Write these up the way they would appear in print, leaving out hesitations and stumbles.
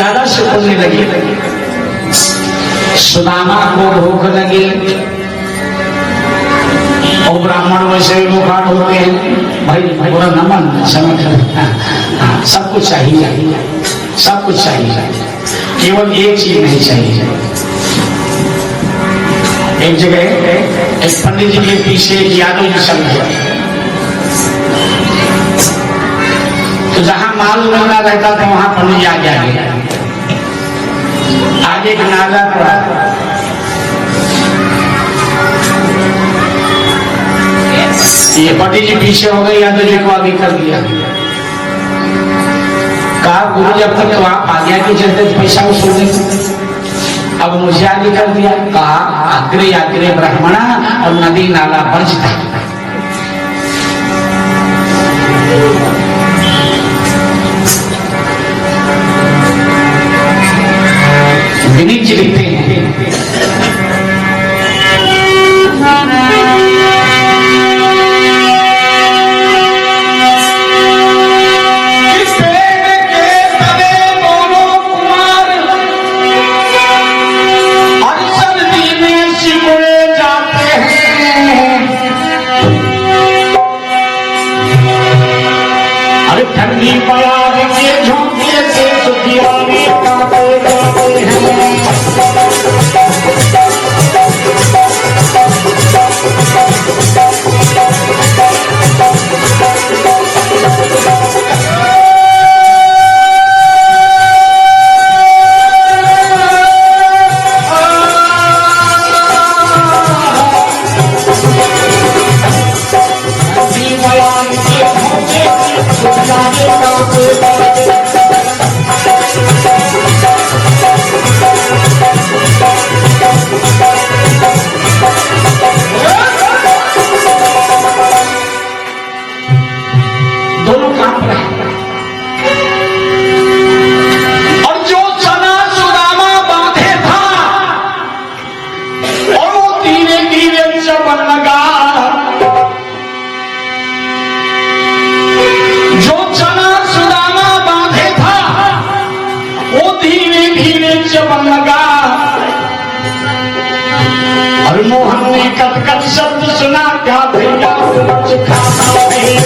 ज्यादा सिकुड़ने लगी। सुदामा को भूख लगी और ब्राह्मण वैसे भी मुखाट होते हैं, भाई पूरा नमन समय सब कुछ चाहिए, सब कुछ चाहिए, केवल एक चीज नहीं चाहिए। एक जगह एक पंडित जी के पीछे एक यादव जी चल गया, तो जहां माल मिलना रहता था वहां पंडित जी आगे एक नाला पड़ा, ये पंडित जी पीछे हो गए, यादव जी को आगे कर दिया। कहा गुरु जब तक तो आप आज्ञा की चलते पैसा वसूल देते, अब मुझे आगे कर दिया। कहा अग्रे अग्रे ब्राह्मणा और नदी नाला बरसता। विनीत जी लिखते हैं ठंडी बयान के झोंके से सुखियारी कांपे जाते हैं। और मोहन ने कट शब्द सुना, क्या भैया कुछ खाना नहीं।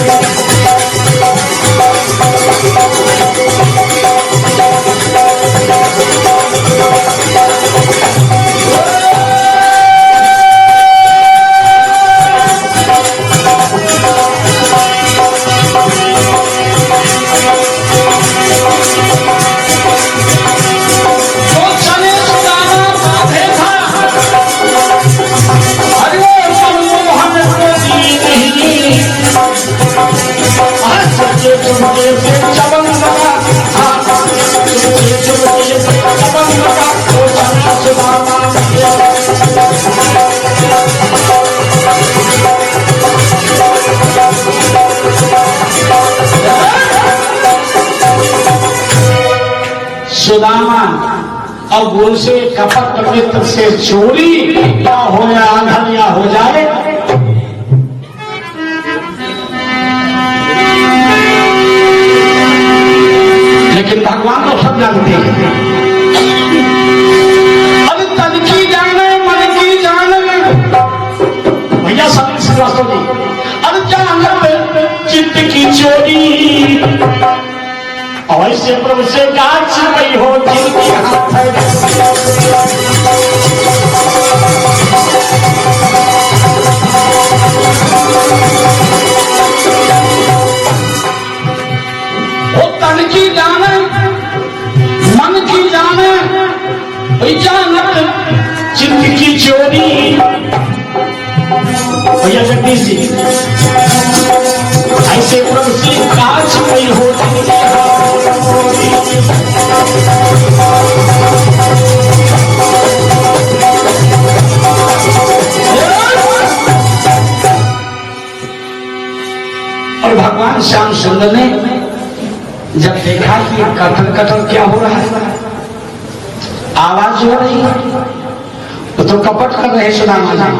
सुदामा और गुरु से कपट पवित्र से चोरी या हो या आंधन या हो जाए, लेकिन भगवान तो सब जानते हैं। अब तन की जाने मन की जाने भैया सब जी, अब जानत चित्त की चोरी, और ऐसे प्रभु से गाछ गई हो जिनके हाथ वो तन की जाने मन की जाने जानत चित्त की चोरी। भैया जगदीश जी, ऐसे प्रभु से गाछ गई हो जिनके और भगवान श्याम सुंदर ने जब देखा कि कथन कथन क्या हो रहा है, आवाज हो रही है, तो कपट कर रहे सुदामा जी,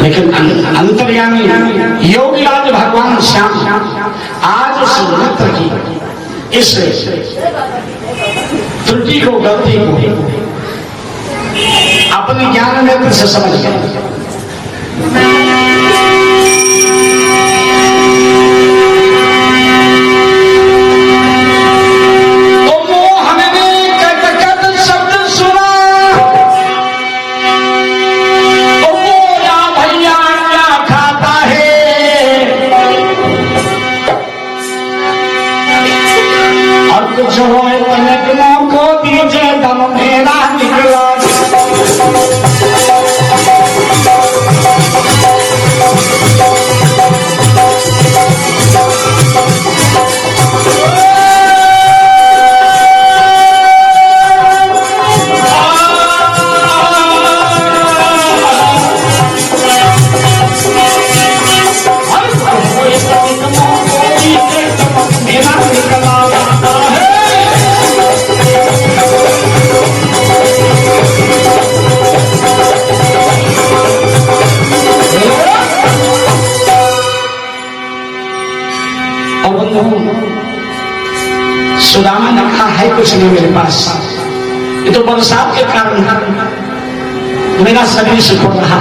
लेकिन अंतर्यामी योगीराज भगवान श्याम आज उस मित्र की इस त्रुटि को, गलती को अपने ज्ञान नेत्र से समझ गए। जो है तनकलों को दीजिए दम मेरा निकला। सुदामा ने कहा है कुछ नहीं मेरे पास, ये तो बरसात के कारण मेरा शरीर सुख हो रहा।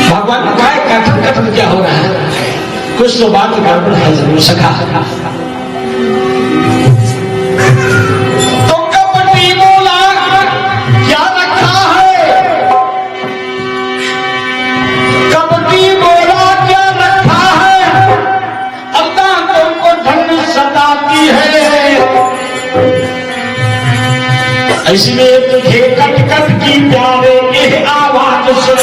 भगवान ने कहा कथन कथन क्या हो रहा है, कुछ तो बात गड़बड़ है जरूर सखा। तो कपटी बोला क्या रखा है, कपटी बोला क्या रखा है, अल्लाह तुमको धन सताती है। ऐसी में तुझे कट कट की प्यारे की आवाज सुन।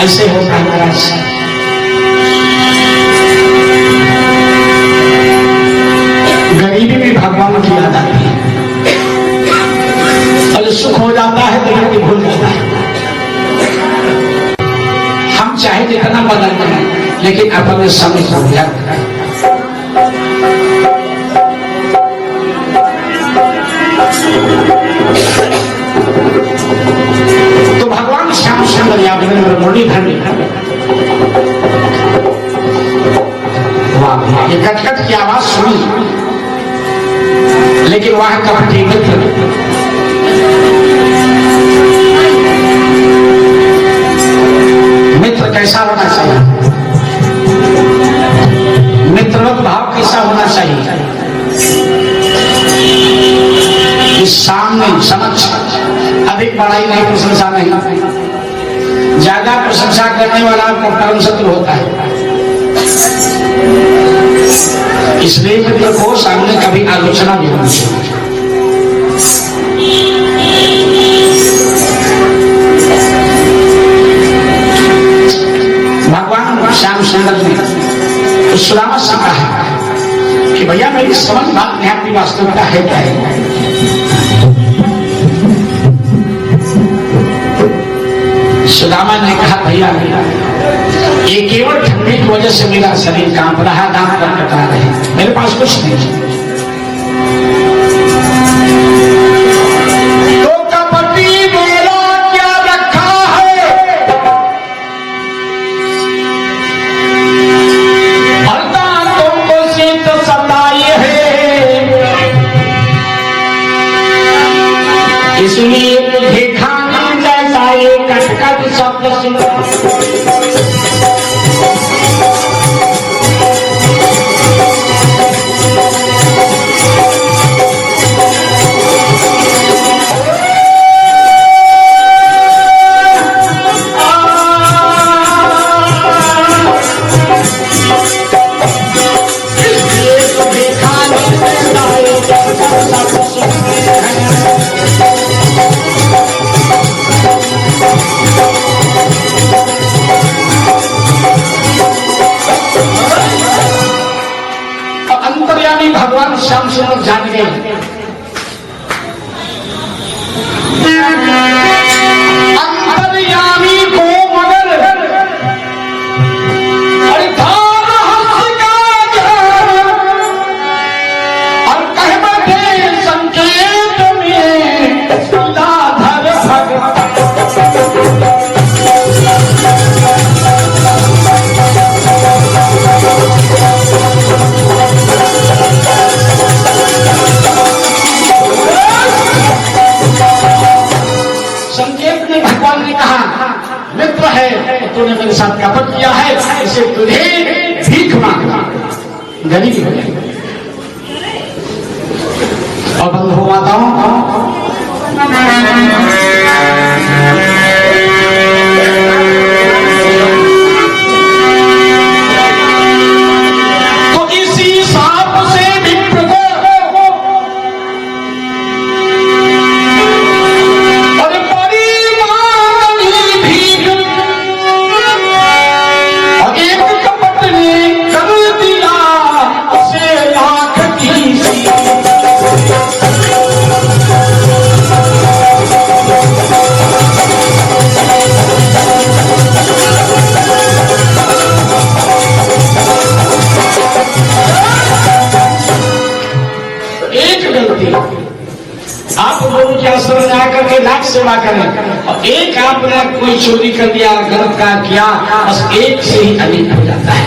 ऐसे होता है महाराज। गरीबी में भगवान की याद आती है, और सुख हो जाता है तो ये भूल जाता है। हम चाहे जितना बदल जाए लेकिन अपने समय को याद करें। तो भगवान श्याम सुंदर यादव मुरलीधर ये कटकट की आवाज सुनी, लेकिन वहां कपटी मित्र मित्र कैसा होना चाहिए, मित्रवत भाव कैसा होना चाहिए। इस सामने समक्ष अधिक बड़ाई नहीं, प्रशंसा नहीं, ज्यादा प्रशंसा करने वाला आपका परम शत्रु होता है। इसलिए मित्र को सामने कभी आलोचना भी होनी चाहिए। भगवान श्याम सुंदर ने सुदामा से कहा है कि भैया मेरी समझ बात में आपकी वास्तविकता है क्या है। सुदामा ने कहा भैया ये केवल ठंडी की वजह से मेरा शरीर कांप रहा, दांत कटा रहे, मेरे पास कुछ नहीं। तो कपटी बोला क्या रखा है, अल्लाह तुमको शीत सताई है, इसलिए तुझे खाना जैसा ये कटकट शब्द सुना। अंतर्यामी भगवान श्याम सुंदर जान गए। अंतर्यामी को मगर अर्थात हंस का ध्यान और कह बैठे संकेत में लाधर संकेत में भगवान ने कहा मित्र है तूने मेरे साथ कपट किया है, इसे तुझे भीख मांगना, गरीबी हो जाएगी। और बंधु माताओं, तो इसी सांप से विप्र को आप गुरु के आश्रम में आकर के लाख सेवा करें और एक आपने कोई चोरी कर दिया, गलत कार्य किया, बस एक से ही अनेक हो जाता है।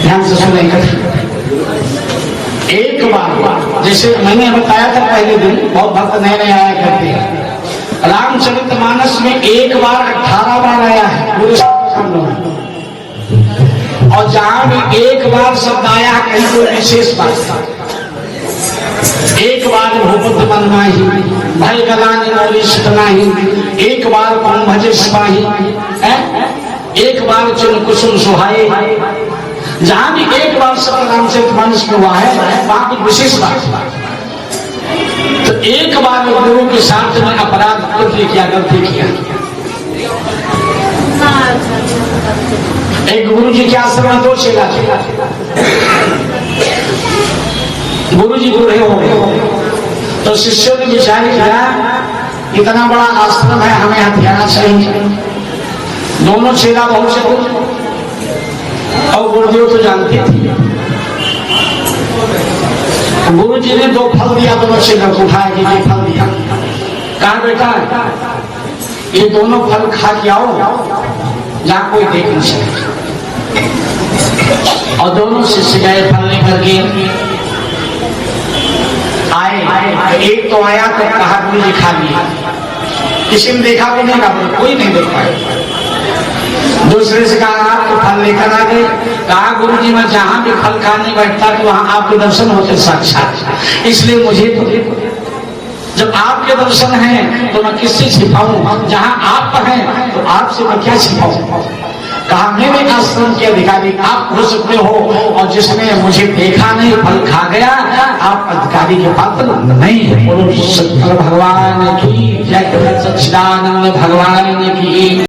ध्यान से सुनेंगे। एक बार जैसे मैंने बताया था पहले दिन, बहुत भक्त नए नए आया करते हैं। रामचरितमानस में एक बार 18 बार आया है पूरे खंडों में, और जहां भी एक बार शब्द आया कहीं कोई विशेष बात, एक बार भूपत मन माही भय गलानी मौली सुतनाही, एक बार कौन भजे सिपाही, एक बार चुन कुसुम सुहाए। जहां भी एक बार शब्द रामचरितमानस में हुआ है वहां कुछ विशेष बात। तो एक बार गुरु के साथ में अपराध गलती किया। एक गुरु जी के आश्रम में 2 चेला गुरु जी बूढ़े हो गए, तो शिष्यों ने विचार किया इतना बड़ा आश्रम है, हमें हथियाना चाहिए। दोनों चेला बहुत से और गुरुदेव तो जानते थे। गुरु जी ने 2 फल दिया, दोनों चेला को उठाया कि ये फल दिया। कहा बेटा ये दोनों फल खा के आओ जहां कोई देख नहीं सके। और दोनों शिष्य गए फल लेकर के आए। एक तो आया तो कहा गुरु जी खा लिया, किसी ने देखा भी नहीं, कहा कोई नहीं देख पाया। दूसरे से कहा आप तो फल लेकर आ गए, कहा गुरु जी मैं जहां भी फल खाने बैठता तो वहां आपके दर्शन होते साक्षात, इसलिए मुझे तो जब आपके दर्शन हैं तो मैं किससे छिपाऊं, जहां आप हैं तो आपसे मैं क्या छिपाऊं। कहा मेरे आश्रम के अधिकारी आप हो सकते हो, और जिसने मुझे देखा नहीं फल खा गया आप अधिकारी के पात्र नहीं है। बोलो भगवान की जय, सच्चिदानंद भगवान की।